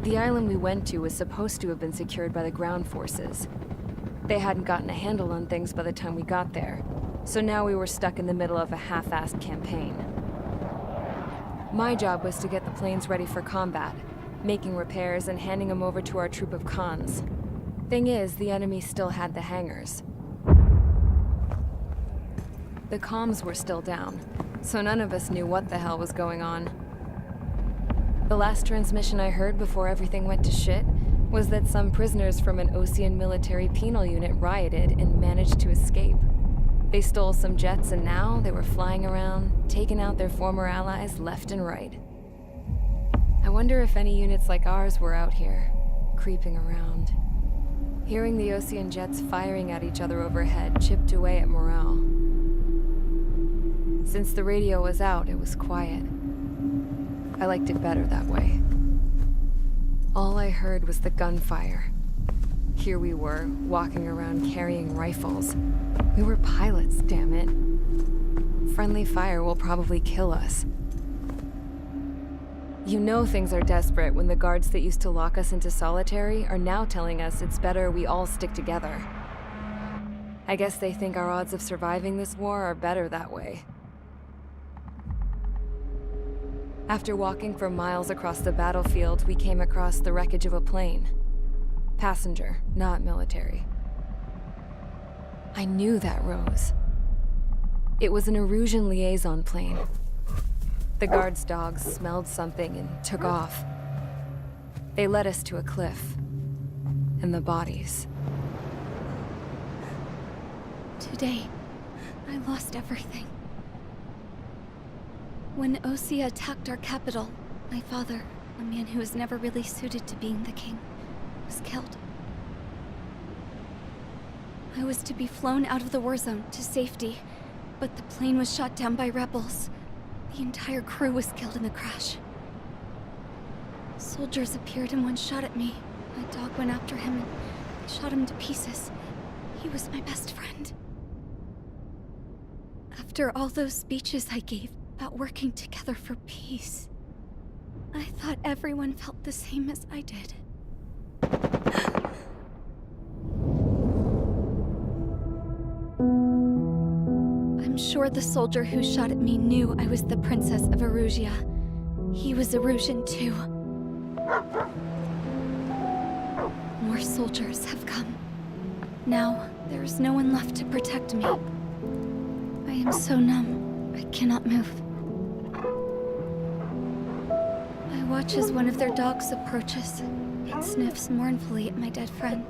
The island we went to was supposed to have been secured by the ground forces. They hadn't gotten a handle on things by the time we got there, so now we were stuck in the middle of a half-assed campaign. My job was to get the planes ready for combat, making repairs and handing them over to our troop of cons. Thing is, the enemy still had the hangars. The comms were still down, so none of us knew what the hell was going on. The last transmission I heard before everything went to shit was that some prisoners from an Osean military penal unit rioted and managed to escape. They stole some jets and now they were flying around, taking out their former allies left and right. I wonder if any units like ours were out here, creeping around. Hearing the Osean jets firing at each other overhead chipped away at morale. Since the radio was out, it was quiet. I liked it better that way. All I heard was the gunfire. Here we were, walking around carrying rifles. We were pilots, damn it. Friendly fire will probably kill us. You know things are desperate when the guards that used to lock us into solitary are now telling us it's better we all stick together. I guess they think our odds of surviving this war are better that way. After walking for miles across the battlefield, we came across the wreckage of a plane. Passenger, not military. I knew that rose. It was an Erusian liaison plane. The guard's dogs smelled something and took off. They led us to a cliff. And the bodies. Today, I lost everything. When Osea attacked our capital, my father, a man who was never really suited to being the king, was killed. I was to be flown out of the war zone to safety, but the plane was shot down by rebels. The entire crew was killed in the crash. Soldiers appeared and one shot at me. My dog went after him and shot him to pieces. He was my best friend. After all those speeches I gave about working together for peace, I thought everyone felt the same as I did. I'm sure the soldier who shot at me knew I was the Princess of Erusia. He was Erusian too. More soldiers have come. Now, there is no one left to protect me. I am so numb, I cannot move. I watch as one of their dogs approaches. It sniffs mournfully at my dead friend.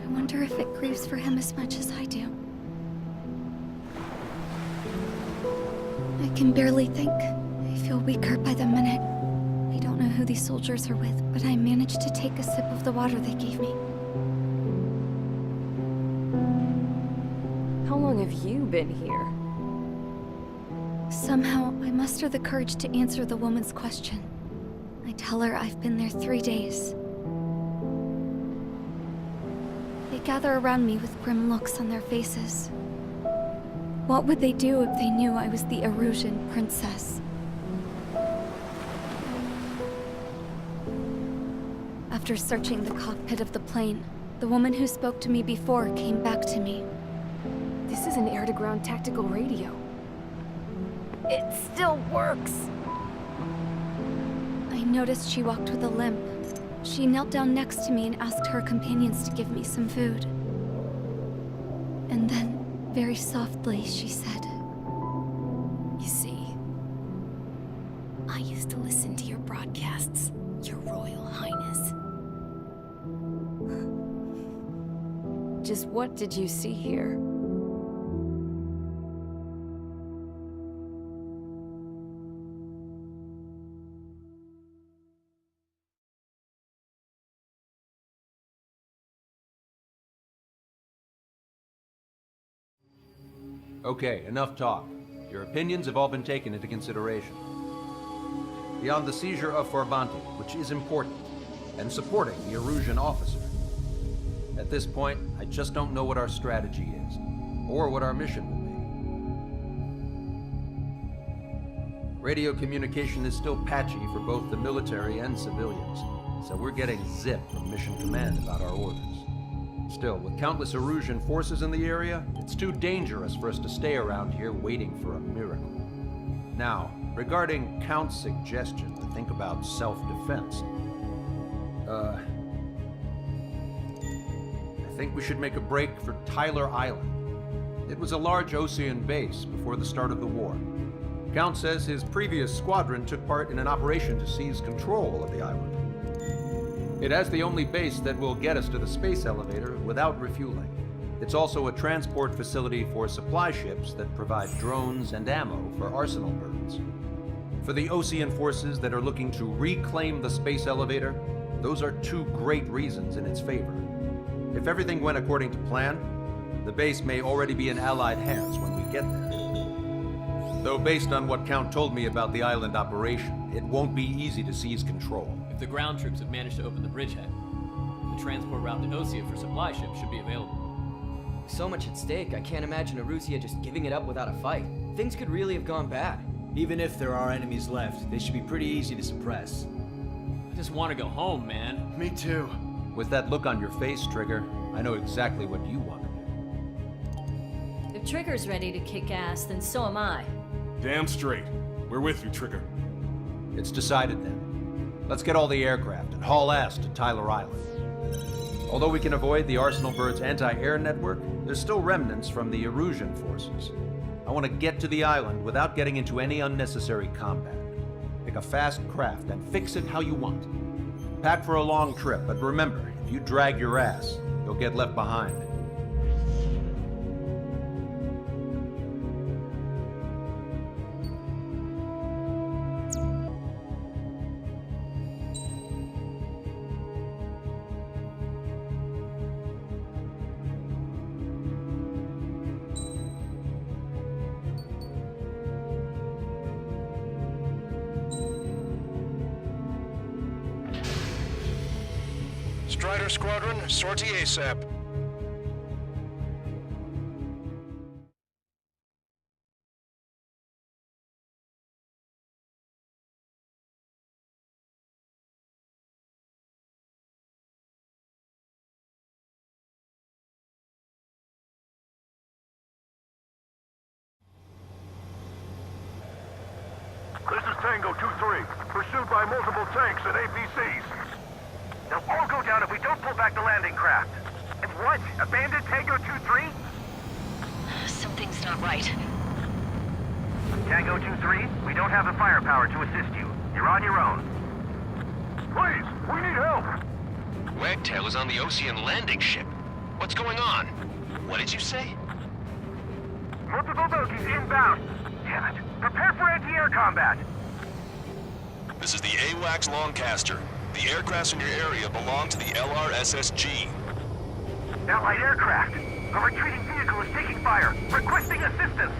I wonder if it grieves for him as much as I do. I can barely think. I feel weaker by the minute. I don't know who these soldiers are with, but I managed to take a sip of the water they gave me. How long have you been here? Somehow, I muster the courage to answer the woman's question. I tell her I've been there 3 days. They gather around me with grim looks on their faces. What would they do if they knew I was the Erusian princess? After searching the cockpit of the plane, the woman who spoke to me before came back to me. This is an air-to-ground tactical radio. It still works! I noticed she walked with a limp. She knelt down next to me and asked her companions to give me some food. And then, very softly, she said, You see, I used to listen to your broadcasts, Your Royal Highness. Just what did you see here? Okay, enough talk. Your opinions have all been taken into consideration. Beyond the seizure of Forbanti, which is important, and supporting the Erusian officer, at this point, I just don't know what our strategy is, or what our mission will be. Radio communication is still patchy for both the military and civilians, so we're getting zip from Mission Command about our orders. Still, with countless Erusian forces in the area, it's too dangerous for us to stay around here waiting for a miracle. Now, regarding Count's suggestion to think about self-defense, I think we should make a break for Tyler Island. It was a large Osean base before the start of the war. Count says his previous squadron took part in an operation to seize control of the island. It has the only base that will get us to the space elevator without refueling. It's also a transport facility for supply ships that provide drones and ammo for arsenal birds. For the Osean forces that are looking to reclaim the space elevator, those are two great reasons in its favor. If everything went according to plan, the base may already be in Allied hands when we get there. Though based on what Count told me about the island operation, it won't be easy to seize control. If the ground troops have managed to open the bridgehead, the transport route to Osea for supply ships should be available. So much at stake, I can't imagine Erusia just giving it up without a fight. Things could really have gone bad. Even if there are enemies left, they should be pretty easy to suppress. I just want to go home, man. Me too. With that look on your face, Trigger, I know exactly what you want to do. If Trigger's ready to kick ass, then so am I. Damn straight. We're with you, Trigger. It's decided then. Let's get all the aircraft and haul ass to Tyler Island. Although we can avoid the Arsenal Bird's anti-air network, there's still remnants from the Erusian forces. I want to get to the island without getting into any unnecessary combat. Pick a fast craft and fix it how you want. Pack for a long trip, but remember, if you drag your ass, you'll get left behind. Strider Squadron, sortie ASAP. This is Tango 2-3, pursued by multiple tanks and APCs. They'll all go down if we don't pull back the landing craft. And what? Abandon Tango 2-3? Something's not right. Tango 2-3, we don't have the firepower to assist you. You're on your own. Please, we need help! Wagtail is on the Osean landing ship. What's going on? What did you say? Multiple bogies inbound. Damn it. Prepare for anti-air combat. This is the AWACS Longcaster. The aircrafts in your area belong to the LRSSG. Allied aircraft. A retreating vehicle is taking fire. Requesting assistance.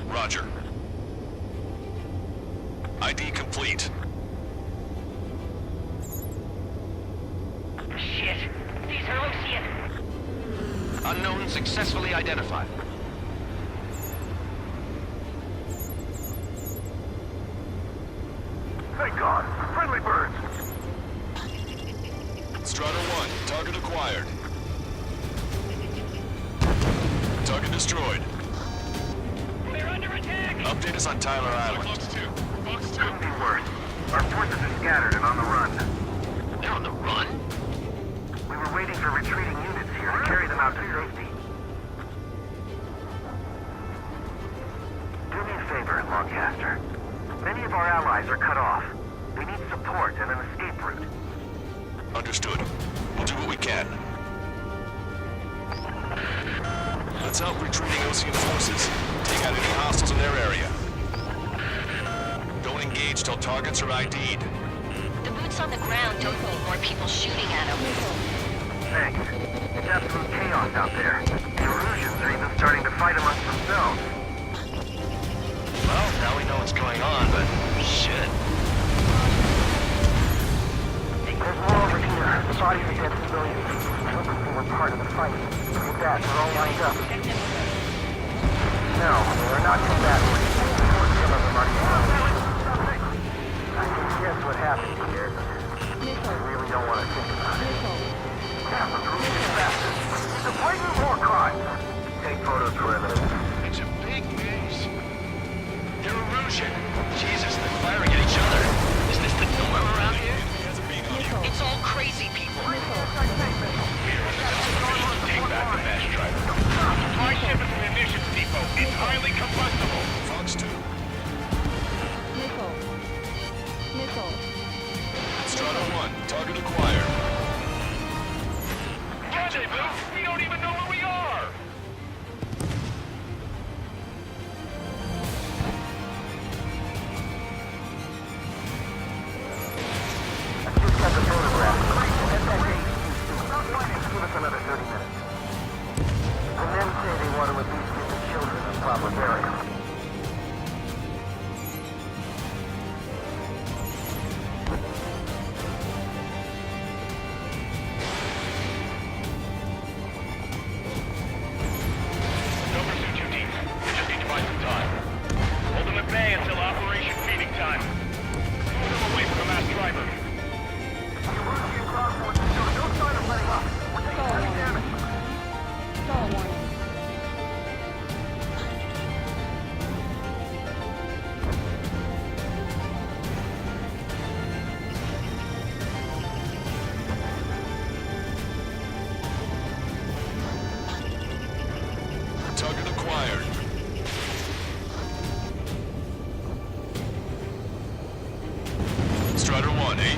Roger. ID complete. Shit. These are Osean. Unknown successfully identified. Thank God. Friendly birds. Strider 1, target acquired. Target destroyed. They're under attack! Update us on Tyler Island. Couldn't be worse. Our forces are scattered and on the run. They're on the run? We were waiting for retreating units here to carry them out to safety. Do me a favor, Longcaster. Many of our allies are cut off. We need support and an escape route. Understood. We'll do what we can. Let's help retreating Osean forces. Take out any hostiles in their area. Don't engage till targets are ID'd. The boots on the ground don't need more people shooting at them. Thanks. It's absolute chaos out there. The Erusians are even starting to fight amongst themselves. Well, now we know what's going on, but shit. There's more over here. The bodies of dead civilians. They were part of the fight. With that, they're all lined up. No, they are not combatants. Some of them are killed. I can guess what happened here. They really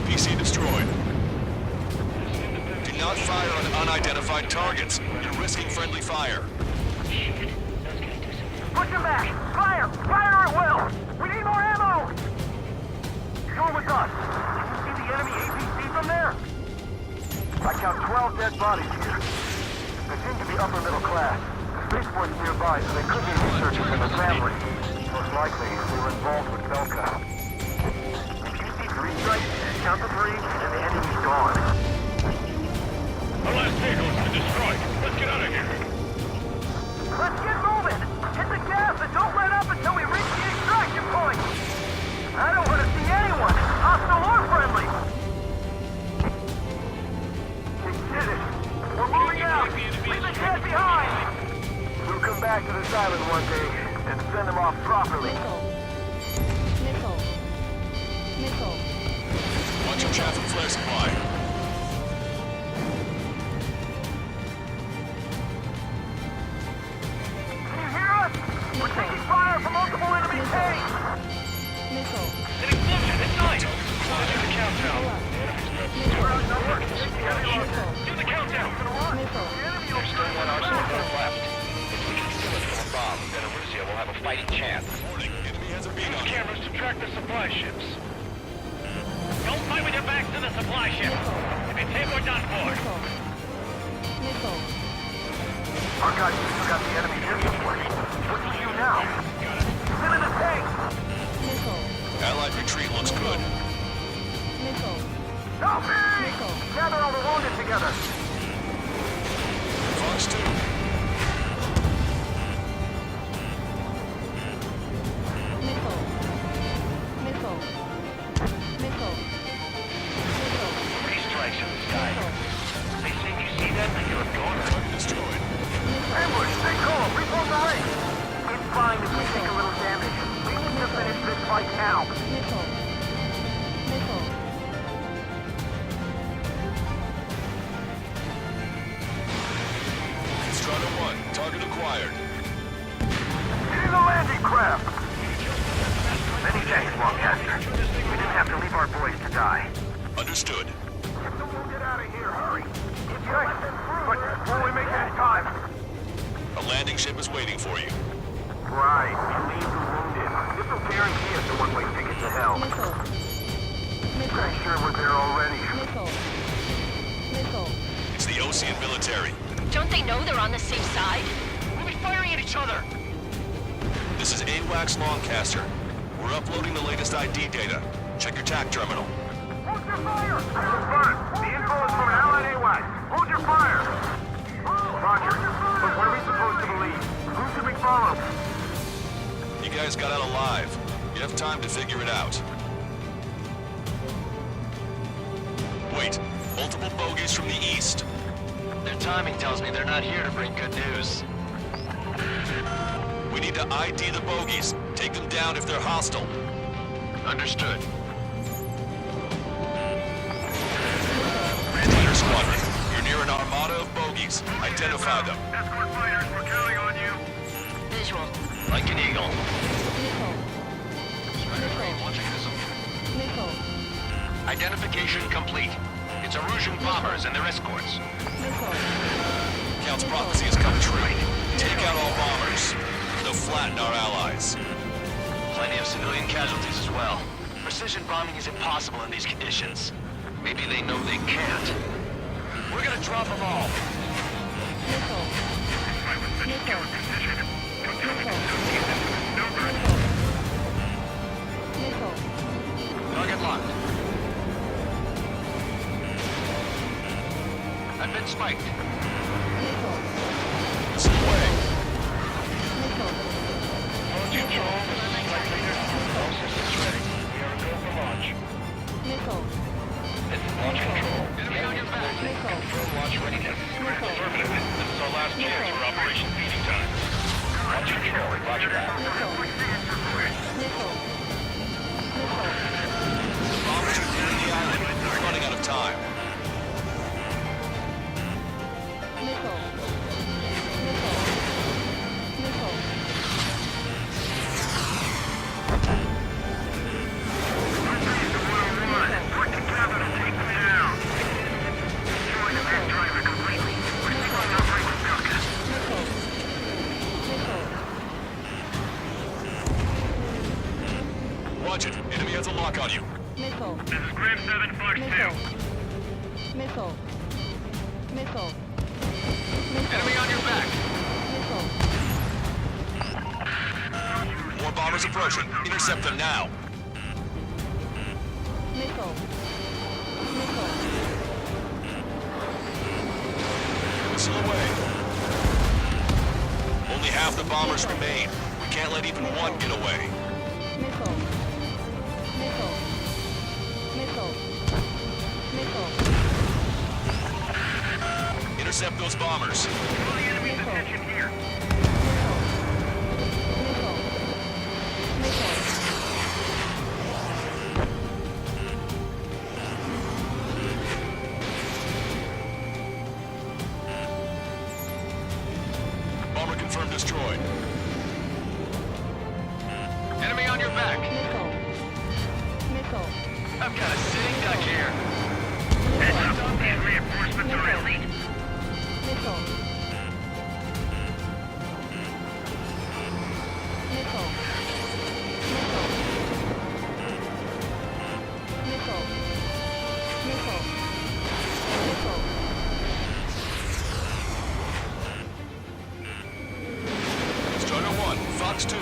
APC destroyed. Do not fire on unidentified targets. You're risking friendly fire. Push him back! Fire! Fire at will! We need more ammo! Go with us. Can you see the enemy APC from there? I count 12 dead bodies here. They seem to be upper middle class. The spaceport's nearby, so they could be researchers and their family. Most likely, they were involved with Belka. If you see 3 strikes, count the 3, and the enemy's gone. The last vehicle has been destroyed. Let's get out of here. Let's get moving! Hit the gas and don't let up until we reach the extraction point! I don't want to see anyone, hostile or friendly! We did it! We're moving out! Leave the cat behind! We'll come back to this island one day and send them off properly. Nickel. Watch your chaff and flare supply. Can you hear us? We're taking fire from multiple enemy tanks! Missile. An explosion at night! Do the countdown. We're outnumbered. Do the countdown. Missile. There's still one arsenal left. If we can steal it from a bomb, then Russia will have a fighting chance. Warning, enemy has a beat on you. Cameras to track the supply ships. Don't fight with your backs to the supply ship. If it's hit, we're done for. Missile. Our guys still got the enemy inventory. What do we do now? Get in the tank! Missile. Allied retreat looks good. Missile. Help me! Gather all the wounded together. Fox 2. Missile. Missile. Missile. Missile. 3 strikes in the sky. They say you see them and you're a goner. Destroyed. Ambush, stay calm. Repost our aim. It's fine if we take a little damage. We need to finish this fight now. Missile. Missile. Strata 1, target acquired. Get in the landing craft. Many thanks, Longcaster. We didn't have to leave our boys to die. Understood. We'll get out of here. Hurry. Thanks. But will we make it in time? A landing ship is waiting for you. Right. We leave the wounded. This will guarantee us a one-way ticket to hell. Missile. Missile. Pretty sure we're there already. Missile. Missile. It's the Ocean military. Don't they know they're on the safe side? We'll be firing at each other. This is AWACS Longcaster. We're uploading the latest ID data. Check your TAC terminal. Hold your fire! Confirmed. The info is from Allied AWACS. Hold your fire! Roger. But what are we supposed to believe? Who should we follow? You guys got out alive. You have time to figure it out. Wait. Multiple bogies from the east. Their timing tells me they're not here to bring good news. We need to ID the bogies. Take them down if they're hostile. Understood. Fighter Squadron, you're near an armada of bogies. Identify them. Escort fighters, we're counting on you. Visual. Like an eagle. Missile. Missile. Identification complete. It's Erusian bombers and their escorts. Missile. Count's prophecy has come true. Take out all bombers. They'll flatten our allies. Plenty of civilian casualties as well. Precision bombing is impossible in these conditions. Maybe they know they can't. We're gonna drop them all. Missile. Missile. Missile. Target locked. I've been spiked. Missile. This way. Missile. Control, this is Flight Leader. All systems ready. We are go for launch. Missile. This is launch control. Enemy on your back. Missile. Confirm launch readiness. Missile. Affirmative. This is our last chance for Operation Feeding Time. Launch control. Roger that. Missile. Missile. Missile. Bombers are near the island. We're running out of time. Missile. Missile. Watch it. Enemy has a lock on you. Missile. This is Grim 7 Fox 2. Missile. Missile. Enemy on your back. Missile. More bombers approaching. Intercept them now. Missile. Missile. Missile away. Only half the bombers remain. We can't let even one get away. Missile. Missile. Missile. Missile. Intercept those bombers. Pull the enemy's attention here. Missile. Missile. Missile. Bomber confirmed destroyed. Enemy on your back. Missile. Missile. I've got a sitting duck here. Missile. These reinforcements are elite. Missile. Missile. Missile. Missile. Missile. Missile. Strider 1, Fox 2.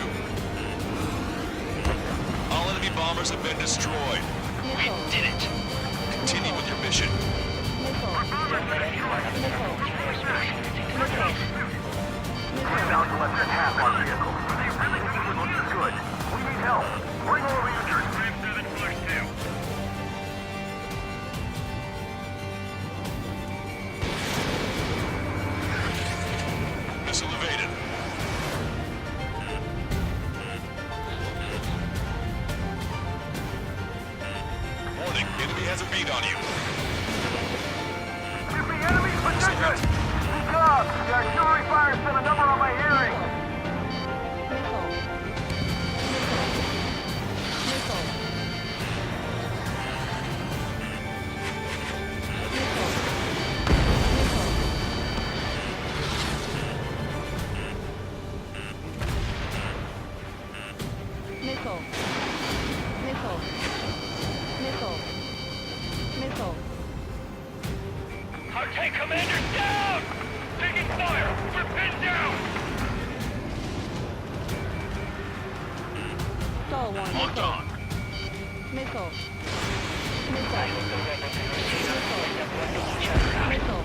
All enemy bombers have been destroyed. Missile. Did it. Continue with your mission. Missile. Missile. Missile. We're about to let them have our vehicle. They really think we're looking good. We need help. Bring over injured. Grim 7 Fox 2. Missile evaded. Warning, enemy has a bead on you. Give me enemy's position! Good job! The artillery fire sent a number on my hearing! Missile. Missile. Missile. Missile. Missile. Missile. Missile. Our tank commander's down! Taking fire! We're pinned down! Stall one. Locked on. Missile. Missile. Missile.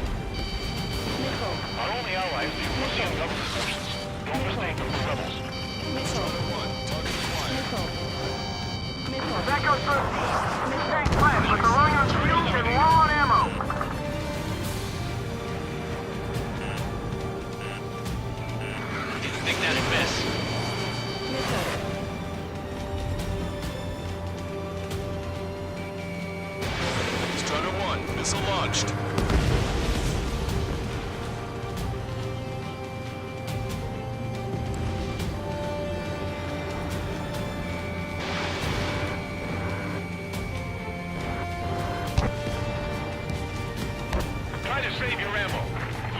Missile. Our only allies are the Russian government forces. Don't mistake them for rebels. Missile. Target acquired. Missile. Missile. That goes through. Missile flash, but they're running on fuels and low on ammo. Didn't think that'd miss. Missile. Strider 1, missile launched. Try to save your ammo.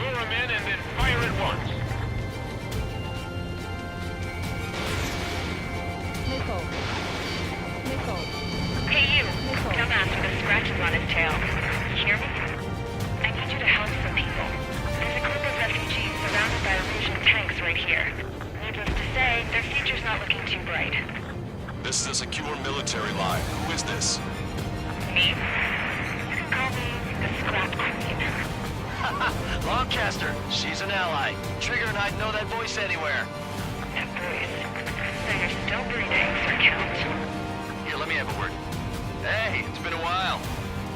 Lure them in and then fire at once. Missile. Missile. Hey, you. Missile. Dumbass with a scratches on his tail. You hear me? I need you to help some people. There's a group of refugees surrounded by Russian tanks right here. Needless to say, their future's not looking too bright. This is a secure military line. Who is this? Me? You can call me the Scrap Queen. Lancaster, she's an ally. Trigger and I'd know that voice anywhere. That voice. So you're still breathing, Sir Count. Here, let me have a word. Hey, it's been a while.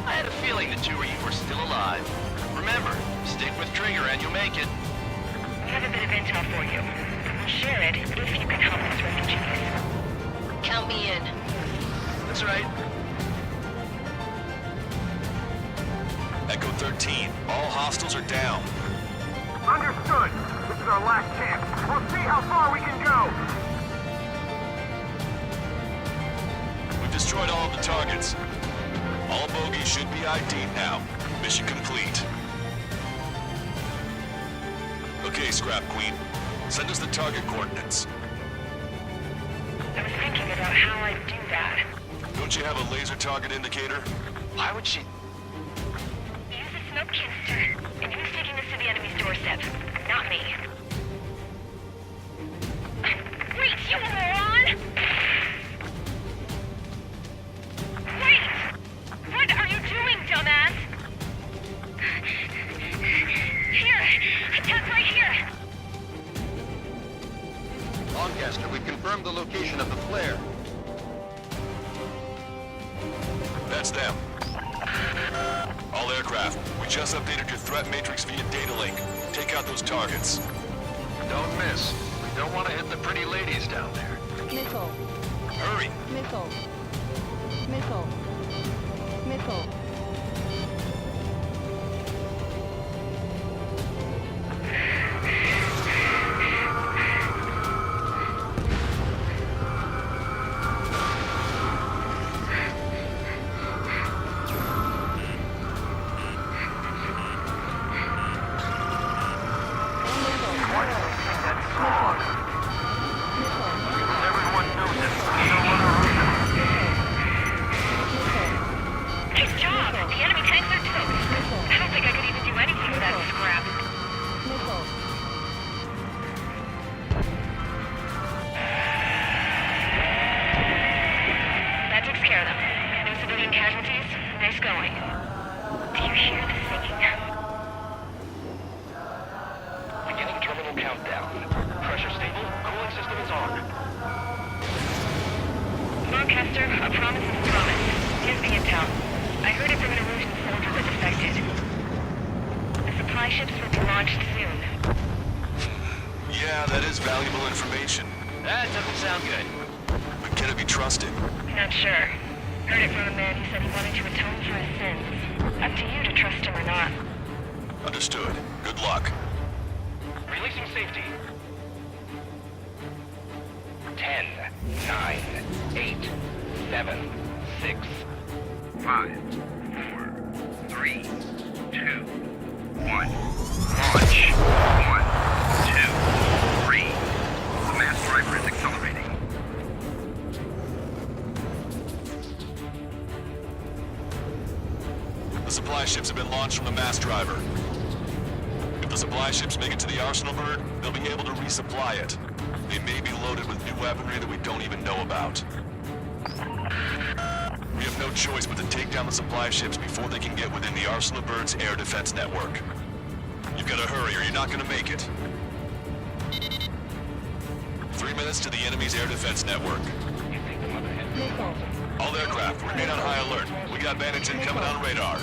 I had a feeling the two of you were still alive. Remember, stick with Trigger and you'll make it. We have a bit of intel for you. We'll share it if you can help these refugees. Count me in. That's right. Echo 13, all hostiles are down. Understood. This is our last chance. We'll see how far we can go. We've destroyed all of the targets. All bogies should be ID'd now. Mission complete. Okay, Scrap Queen. Send us the target coordinates. I was thinking about how I'd do that. Don't you have a laser target indicator? Why would she... Use a smoke canister. And who's taking this to the enemy's doorstep? Not me. Wait, you moron! Wait! What are you doing, dumbass? Here! Attack right here! Lancaster, we've confirmed the location of the flare. That's them. All aircraft, we just updated your threat matrix via data link. Take out those targets. Don't miss. We don't want to hit the pretty ladies down there. Missile. Hurry! Missile. Missile. Missile. Good job! The enemy tanks are toast. I don't think I could even do anything with that scrap. Missile. That takes care of them. No civilian casualties. Nice going. Do you hear the singing? Beginning terminal countdown. Pressure stable. Cooling system is on. Lancaster, a promise is a promise. Here's the intel. I heard it from an Erusian soldier that defected. The supply ships will be launched soon. Yeah, that is valuable information. That doesn't sound good. But can it be trusted? Not sure. Heard it from a man who said he wanted to atone for his sins. Up to you to trust him or not. Understood. Good luck. Releasing safety. 10, 9, 8, 7, 6, 5, 4, 3, 2, 1. Launch. 1, 2, 3. The mass driver is accelerating. The supply ships have been launched from the mass driver. If the supply ships make it to the arsenal bird, they'll be able to resupply it. They may be loaded with new weaponry that we don't even know about. We have no choice but to take down the supply ships before they can get within the Arsenal Bird's air defense network. You've got to hurry or you're not going to make it. 3 minutes to the enemy's air defense network. Missile. All aircraft, remain on high alert. We got bandits incoming on radar.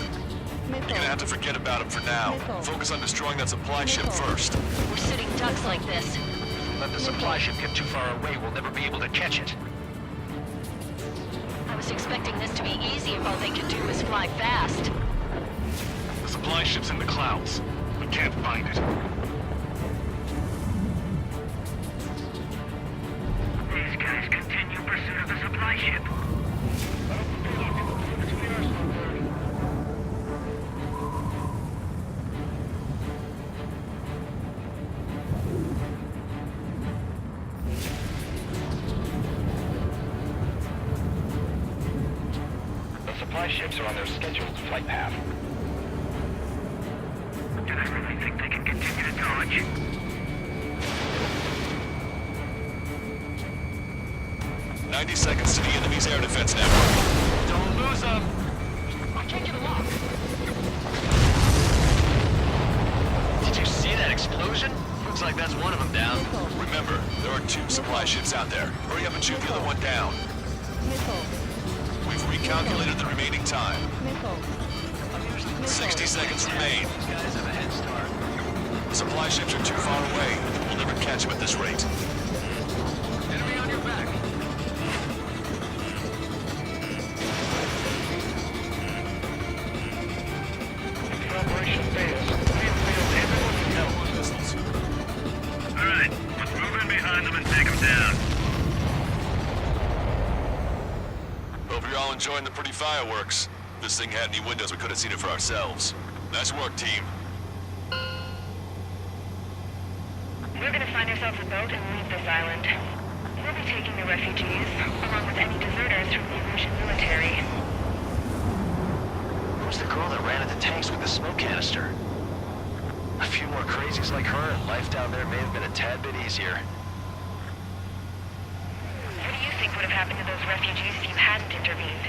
You're gonna have to forget about them for now. Focus on destroying that supply ship first. We're sitting ducks like this. Let the supply ship get too far away, we'll never be able to catch it. I was expecting this to be easy if all they could do was fly fast. The supply ship's in the clouds. We can't find it. These guys continue pursuit of the supply ship. The supply ships are on their scheduled flight path. Do they really think they can continue to dodge? "90 seconds to the enemy's air defense network." Don't lose them! I can't get a lock. Did you see that explosion? Looks like that's one of them down. Remember, there are 2 supply ships out there. Hurry up and shoot the other one down. Missile. We've recalculated the remaining time. Missile. 60 seconds remain. These guys have a head start. The supply ships are too far away. We'll never catch them at this rate. Enemy on your back. Operation fails. Missiles. Alright, let's move in behind them and take them down. Hope you're all enjoying the pretty fireworks. If this thing had any windows, we could have seen it for ourselves. Nice work, team. We're gonna find ourselves a boat and leave this island. We'll be taking the refugees, along with a bit easier. What do you think would have happened to those refugees if you hadn't intervened?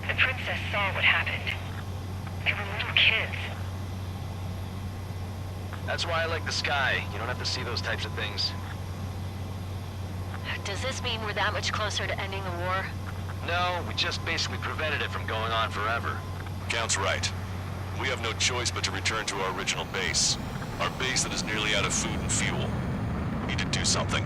The princess saw what happened. They were little kids. That's why I like the sky. You don't have to see those types of things. Does this mean we're that much closer to ending the war? No, we just basically prevented it from going on forever. Count's right. We have no choice but to return to our original base. Our base that is nearly out of food and fuel. We need to do something.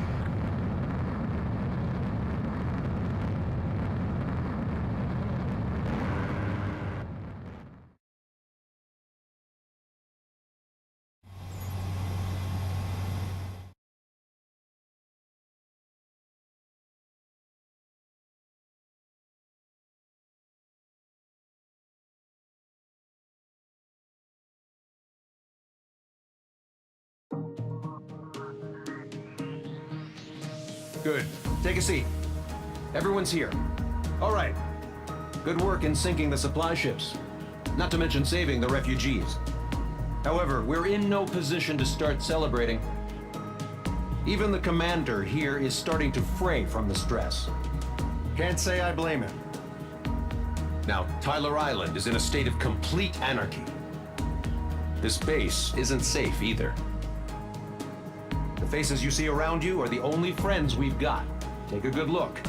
Good. Take a seat. Everyone's here. All right. Good work in sinking the supply ships. Not to mention saving the refugees. However, we're in no position to start celebrating. Even the commander here is starting to fray from the stress. Can't say I blame him. Now, Tyler Island is in a state of complete anarchy. This base isn't safe either. The faces you see around you are the only friends we've got. Take a good look.